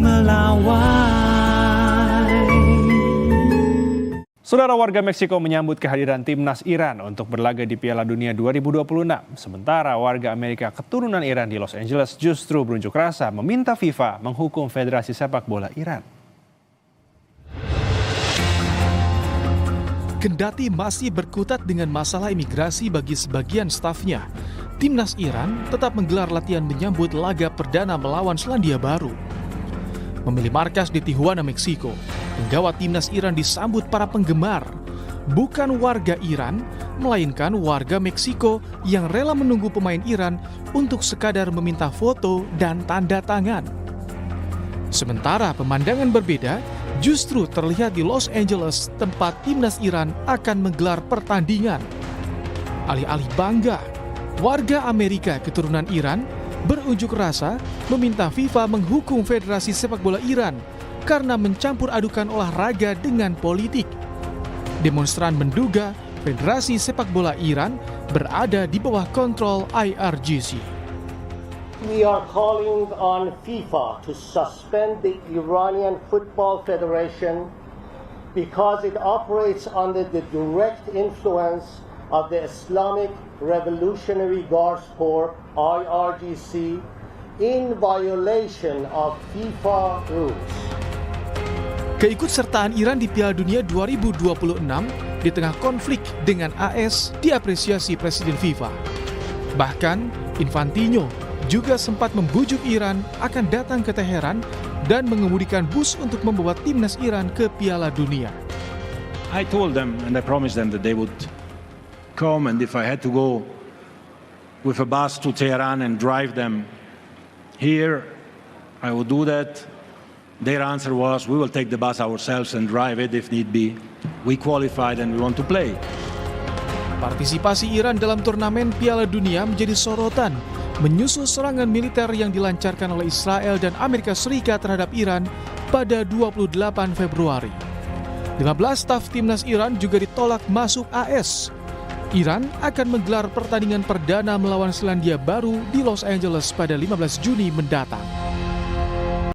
melawai. Saudara, warga Meksiko menyambut kehadiran timnas Iran untuk berlaga di Piala Dunia 2026. Sementara warga Amerika keturunan Iran di Los Angeles justru berunjuk rasa meminta FIFA menghukum Federasi Sepak Bola Iran. Kendati masih berkutat dengan masalah imigrasi bagi sebagian stafnya, timnas Iran tetap menggelar latihan menyambut laga perdana melawan Selandia Baru. Memilih markas di Tijuana, Meksiko, penggawa timnas Iran disambut para penggemar, bukan warga Iran, melainkan warga Meksiko yang rela menunggu pemain Iran untuk sekadar meminta foto dan tanda tangan. Sementara pemandangan berbeda justru terlihat di Los Angeles, tempat timnas Iran akan menggelar pertandingan. Alih-alih bangga, warga Amerika keturunan Iran berunjuk rasa meminta FIFA menghukum Federasi Sepak Bola Iran karena mencampur adukan olahraga dengan politik. Demonstran menduga Federasi Sepak Bola Iran berada di bawah kontrol IRGC. We are calling on FIFA to suspend the Iranian Football Federation because it operates under the direct influence of the Islamic Revolutionary Guards Corps, IRGC, in violation of FIFA rules. Keikutsertaan Iran di Piala Dunia 2026 di tengah konflik dengan AS diapresiasi Presiden FIFA. Bahkan Infantino juga sempat membujuk Iran akan datang ke Teheran dan mengemudikan bus untuk membawa timnas Iran ke Piala Dunia. I told them and I promised them that they would come, and if I had to go with a bus to Tehran and drive them here, I would do that. Their answer was, we will take the bus ourselves and drive it if need be. We qualified and we want to play. Partisipasi Iran dalam turnamen Piala Dunia menjadi sorotan menyusul serangan militer yang dilancarkan oleh Israel dan Amerika Serikat terhadap Iran pada 28 Februari. 15 staf timnas Iran juga ditolak masuk AS. Iran akan menggelar pertandingan perdana melawan Selandia Baru di Los Angeles pada 15 Juni mendatang.